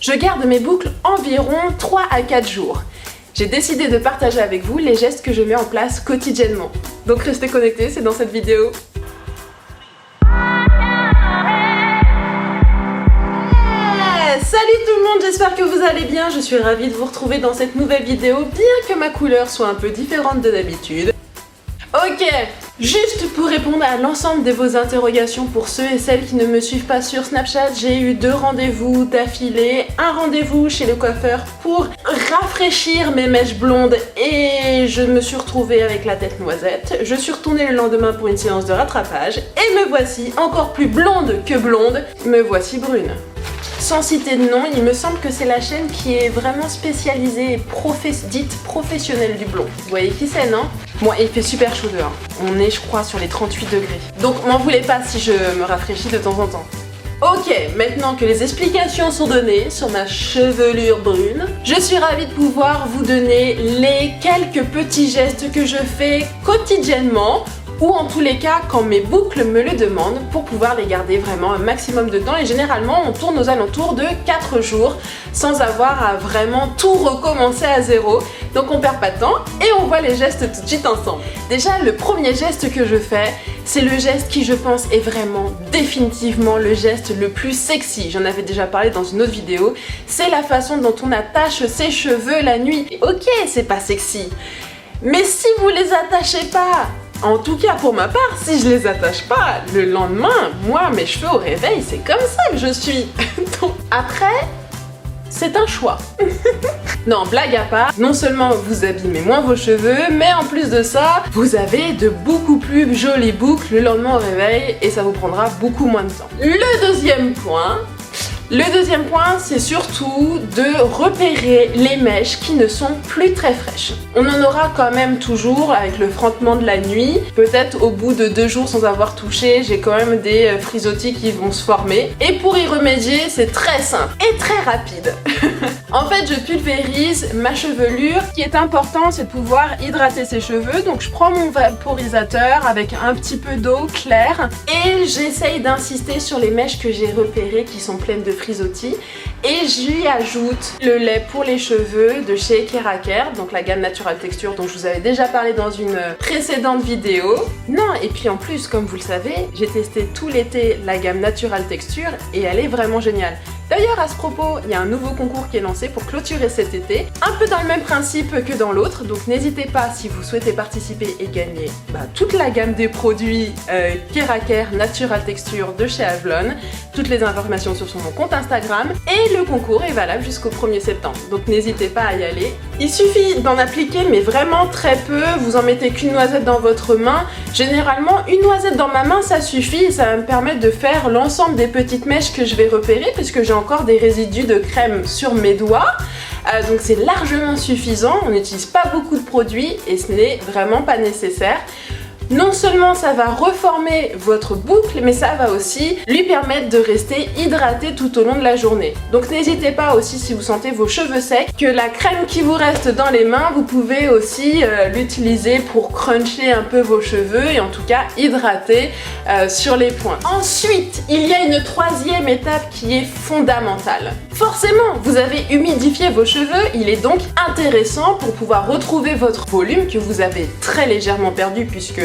Je garde mes boucles environ 3 à 4 jours. J'ai décidé de partager avec vous les gestes que je mets en place quotidiennement. Donc restez connectés, c'est dans cette vidéo. Salut tout le monde, j'espère que vous allez bien. Je suis ravie de vous retrouver dans cette nouvelle vidéo, bien que ma couleur soit un peu différente de d'habitude. Ok, juste pour répondre à l'ensemble de vos interrogations pour ceux et celles qui ne me suivent pas sur Snapchat, j'ai eu 2 rendez-vous d'affilée. Un rendez-vous chez le coiffeur pour rafraîchir mes mèches blondes et je me suis retrouvée avec la tête noisette. Je suis retournée le lendemain pour une séance de rattrapage et me voici encore plus blonde que blonde, me voici brune. Sans citer de nom, il me semble que c'est la chaîne qui est vraiment spécialisée et dite professionnelle du blond. Vous voyez qui c'est, non? Bon, il fait super chaud dehors. On est, je crois, sur les 38 degrés. Donc, m'en voulez pas si je me rafraîchis de temps en temps. Ok, maintenant que les explications sont données sur ma chevelure brune, je suis ravie de pouvoir vous donner les quelques petits gestes que je fais quotidiennement ou en tous les cas quand mes boucles me le demandent pour pouvoir les garder vraiment un maximum de temps et généralement on tourne aux alentours de 4 jours sans avoir à vraiment tout recommencer à zéro. Donc on perd pas de temps et on voit les gestes tout de suite ensemble. Déjà le premier geste que je fais, c'est le geste qui je pense est vraiment définitivement le geste le plus sexy. J'en avais déjà parlé dans une autre vidéo. C'est la façon dont on attache ses cheveux la nuit. Ok, c'est pas sexy, mais si vous les attachez pas, en tout cas pour ma part, si je les attache pas, le lendemain, moi mes cheveux au réveil, c'est comme ça que je suis. Donc, après, c'est un choix. Non, blague à part, non seulement vous abîmez moins vos cheveux, mais en plus de ça, vous avez de beaucoup plus jolies boucles le lendemain au réveil et ça vous prendra beaucoup moins de temps. Le deuxième point, c'est surtout de repérer les mèches qui ne sont plus très fraîches. On en aura quand même toujours avec le frottement de la nuit. Peut-être au bout de 2 jours sans avoir touché, j'ai quand même des frisottis qui vont se former. Et pour y remédier, c'est très simple et très rapide. En fait, je pulvérise ma chevelure. Ce qui est important, c'est de pouvoir hydrater ses cheveux. Donc je prends mon vaporisateur avec un petit peu d'eau claire et j'essaye d'insister sur les mèches que j'ai repérées qui sont pleines de frisottis et j'y ajoute le lait pour les cheveux de chez Keraker, donc la gamme Natural Texture dont je vous avais déjà parlé dans une précédente vidéo. Non, et puis en plus, comme vous le savez, j'ai testé tout l'été la gamme Natural Texture et elle est vraiment géniale. D'ailleurs, à ce propos, il y a un nouveau concours qui est lancé pour clôturer cet été, un peu dans le même principe que dans l'autre, donc n'hésitez pas si vous souhaitez participer et gagner toute la gamme des produits Keraker Natural Texture de chez Avlon. Toutes les informations sur mon compte Instagram et le concours est valable jusqu'au 1er septembre, donc n'hésitez pas à y aller. Il suffit d'en appliquer mais vraiment très peu, vous en mettez qu'une noisette dans votre main. Généralement, une noisette dans ma main ça suffit et ça va me permettre de faire l'ensemble des petites mèches que je vais repérer puisque j'ai encore des résidus de crème sur mes doigts. Donc c'est largement suffisant, on n'utilise pas beaucoup de produits et ce n'est vraiment pas nécessaire. Non seulement ça va reformer votre boucle, mais ça va aussi lui permettre de rester hydraté tout au long de la journée. Donc n'hésitez pas aussi si vous sentez vos cheveux secs, que la crème qui vous reste dans les mains, vous pouvez aussi l'utiliser pour cruncher un peu vos cheveux et en tout cas hydrater sur les points. Ensuite, il y a une troisième étape qui est fondamentale. Forcément, vous avez humidifié vos cheveux, il est donc intéressant pour pouvoir retrouver votre volume que vous avez très légèrement perdu puisque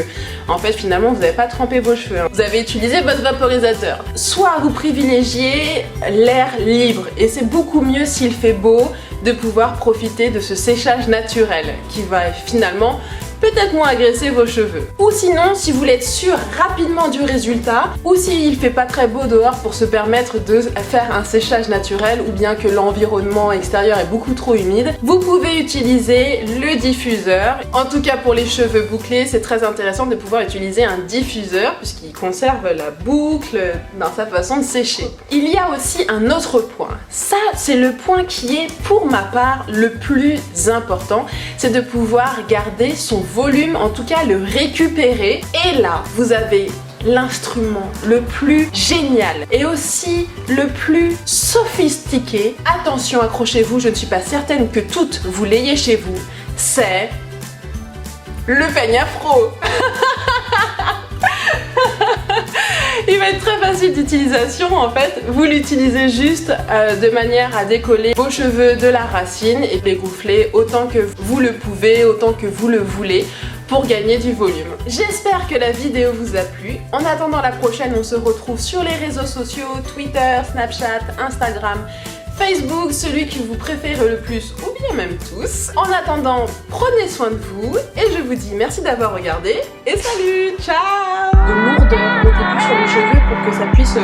en fait finalement vous n'avez pas trempé vos cheveux, hein. Vous avez utilisé votre vaporisateur. Soit vous privilégiez l'air libre et c'est beaucoup mieux s'il fait beau de pouvoir profiter de ce séchage naturel qui va finalement peut-être moins agresser vos cheveux. Ou sinon, si vous voulez être sûr rapidement du résultat, ou s'il fait pas très beau dehors pour se permettre de faire un séchage naturel, ou bien que l'environnement extérieur est beaucoup trop humide, vous pouvez utiliser le diffuseur. En tout cas pour les cheveux bouclés, c'est très intéressant de pouvoir utiliser un diffuseur puisqu'il conserve la boucle dans sa façon de sécher. Il y a aussi un autre point. Ça, c'est le point qui est pour ma part le plus important, c'est de pouvoir garder son volume, en tout cas le récupérer. Et là, vous avez l'instrument le plus génial et aussi le plus sophistiqué. Attention, accrochez-vous, je ne suis pas certaine que toutes vous l'ayez chez vous. C'est le peigne afro. Il va être très facile d'utilisation en fait. Vous l'utilisez juste de manière à décoller vos cheveux de la racine et les gonfler autant que vous le pouvez, autant que vous le voulez pour gagner du volume. J'espère que la vidéo vous a plu. En attendant la prochaine, on se retrouve sur les réseaux sociaux, Twitter, Snapchat, Instagram, Facebook, celui que vous préférez le plus ou bien même tous. En attendant, prenez soin de vous et je vous dis merci d'avoir regardé et salut, ciao. De lourdeur, mettez plus sur les cheveux pour que ça puisse